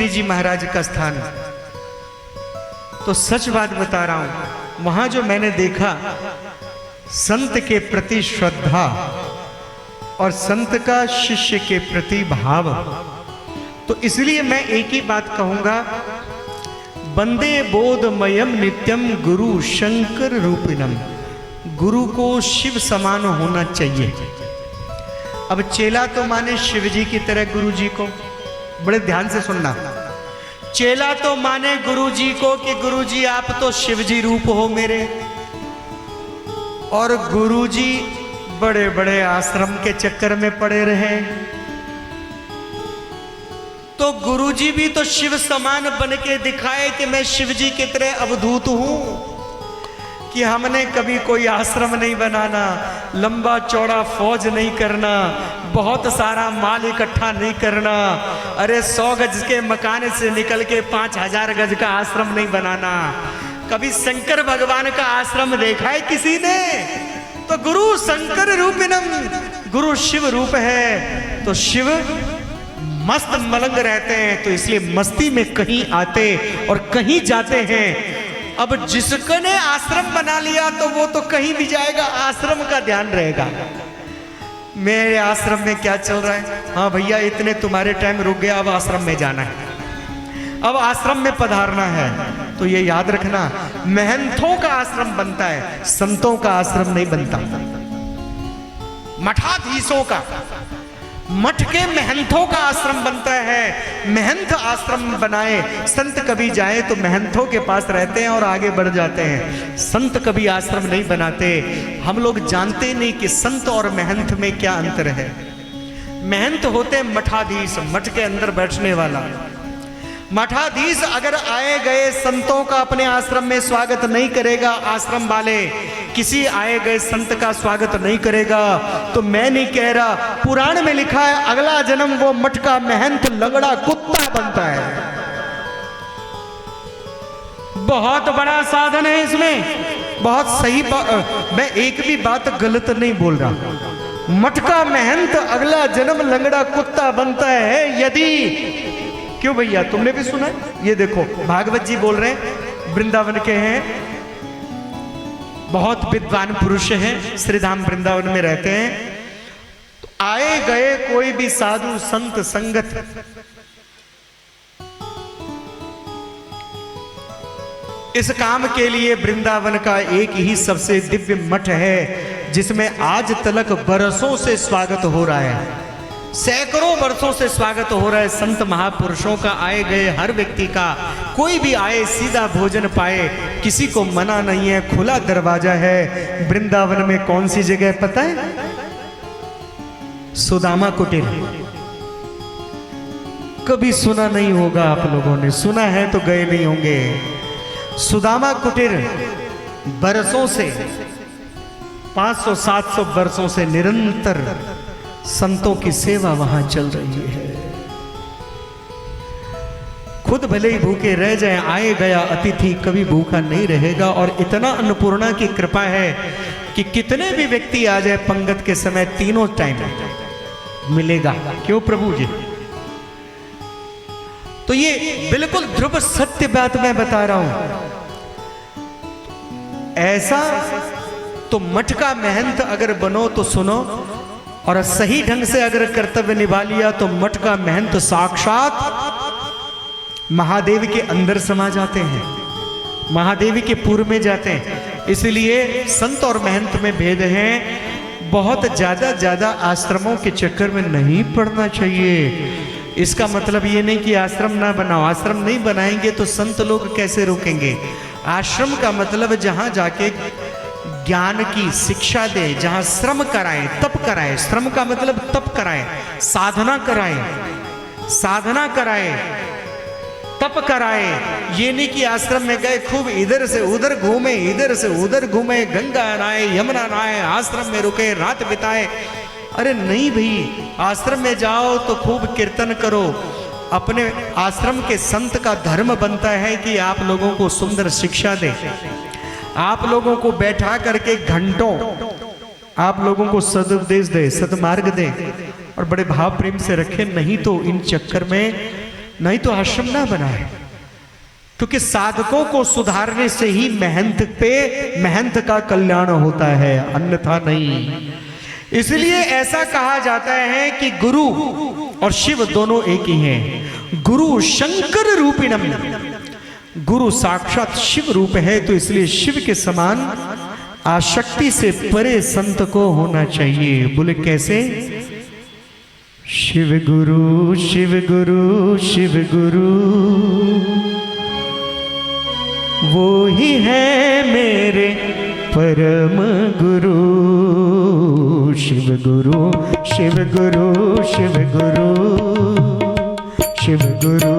जी महाराज का स्थान। तो सच बात बता रहा हूं, वहां जो मैंने देखा संत के प्रति श्रद्धा और संत का शिष्य के प्रति भाव, तो इसलिए मैं एक ही बात कहूंगा, वंदे बोधमयम नित्यम गुरु शंकर रूपिणम। गुरु को शिव समान होना चाहिए। अब चेला तो माने शिव जी की तरह गुरु जी को, बड़े ध्यान से सुनना, चेला तो माने गुरु जी को कि गुरु जी आप तो शिव जी रूप हो मेरे, और गुरु जी बड़े बड़े आश्रम के चक्कर में पड़े रहे, तो गुरु जी भी तो शिव समान बन के दिखाए कि मैं शिव जी की तरह अवधूत हूं, कि हमने कभी कोई आश्रम नहीं बनाना, लंबा चौड़ा फौज नहीं करना, बहुत सारा माल इकट्ठा नहीं करना, अरे 100 गज के मकान से निकल के 5000 गज का आश्रम नहीं बनाना। कभी शंकर भगवान का आश्रम देखा है किसी ने? तो गुरु शंकर रूपिणम, गुरु शिव रूप है, तो शिव मस्त मलंग रहते हैं, तो इसलिए मस्ती में कहीं आते और कहीं जाते हैं। अब जिसने आश्रम बना लिया तो वो तो कहीं भी जाएगा, आश्रम का ध्यान रहेगा, मेरे आश्रम में क्या चल रहा है, हाँ भैया इतने तुम्हारे टाइम रुक गया, अब आश्रम में जाना है, अब आश्रम में पधारना है। तो ये याद रखना, महंतों का आश्रम बनता है, संतों का आश्रम नहीं बनता। मठाधीशों का, मठ के महंतों का आश्रम बनता है। महंत आश्रम बनाए, संत कभी जाए तो महंतों के पास रहते हैं और आगे बढ़ जाते हैं, संत कभी आश्रम नहीं बनाते। हम लोग जानते नहीं कि संत और महंत में क्या अंतर है। महंत होते मठाधीश, मठ के अंदर बैठने वाला। मठाधीश अगर आए गए संतों का अपने आश्रम में स्वागत नहीं करेगा, आश्रम वाले किसी आए गए संत का स्वागत नहीं करेगा, तो मैं नहीं कह रहा, पुराण में लिखा है अगला जन्म वो मठ का महंत लंगड़ा कुत्ता बनता है। बहुत बड़ा साधन है इसमें, बहुत सही मैं एक भी बात गलत नहीं बोल रहा। मठ का महंत अगला जन्म लंगड़ा कुत्ता बनता है। यदि क्यों भैया, तुमने भी सुना? ये देखो भागवत जी बोल रहे हैं, वृंदावन के हैं, बहुत विद्वान पुरुष हैं, श्रीधाम वृंदावन में रहते हैं। तो आए गए कोई भी साधु संत संगत इस काम के लिए वृंदावन का एक ही सबसे दिव्य मठ है, जिसमें आज तक बरसों से स्वागत हो रहा है, सैकड़ों वर्षों से स्वागत हो रहा है संत महापुरुषों का, आए गए हर व्यक्ति का। कोई भी आए सीधा भोजन पाए, किसी को मना नहीं है, खुला दरवाजा है। वृंदावन में कौन सी जगह पता है? सुदामा कुटीर। कभी सुना नहीं होगा आप लोगों ने, सुना है तो गए नहीं होंगे। सुदामा कुटीर बरसों से, 500-700 वर्षों से निरंतर संतों की सेवा वहां चल रही है। खुद भले ही भूखे रह जाए, आए गया अतिथि कभी भूखा नहीं रहेगा। और इतना अन्नपूर्णा की कृपा है कि कितने भी व्यक्ति आ जाए पंगत के समय, तीनों टाइम मिलेगा। क्यों प्रभु जी? तो ये बिल्कुल ध्रुव सत्य बात मैं बता रहा हूं। ऐसा तो मठ का महंत अगर बनो तो सुनो, और सही ढंग से अगर कर्तव्य निभा लिया तो मठ का महंत साक्षात महादेव के अंदर समा जाते हैं, महादेवी के पूर्व में जाते हैं। इसलिए संत और महंत में भेद है। बहुत ज्यादा आश्रमों के चक्कर में नहीं पड़ना चाहिए। इसका मतलब ये नहीं कि आश्रम ना बनाओ, आश्रम नहीं बनाएंगे तो संत लोग कैसे रोकेंगे? आश्रम का मतलब जहां जाके ज्ञान की शिक्षा दे, जहां श्रम कराए, तप कराए। श्रम का मतलब तप कराए, साधना कराए, साधना कराए, तप कराए। ये नहीं कि आश्रम में गए खूब इधर से उधर घूमे, इधर से उधर घूमे, गंगा नहाए, यमुना नहाए, आश्रम में रुके, रात बिताए। अरे नहीं भाई, आश्रम में जाओ तो खूब कीर्तन करो। अपने आश्रम के संत का धर्म बनता है कि आप लोगों को सुंदर शिक्षा दे, आप लोगों को बैठा करके घंटों आप लोगों को सदुपदेश दे, सदमार्ग दे, और बड़े भाव प्रेम से रखे। नहीं तो इन चक्कर में नहीं तो आश्रम ना बनाए। क्योंकि साधकों को सुधारने से ही महंत का कल्याण होता है, अन्यथा नहीं। इसलिए ऐसा कहा जाता है कि गुरु और शिव दोनों एक ही हैं। गुरु शंकर रूपिणम, गुरु साक्षात शिव रूप है, तो इसलिए शिव के समान आसक्ति से परे संत को होना चाहिए। बोले कैसे? शिव गुरु शिव गुरु शिव गुरु, वो ही है मेरे परम गुरु। शिव गुरु शिव गुरु शिव गुरु शिव गुरु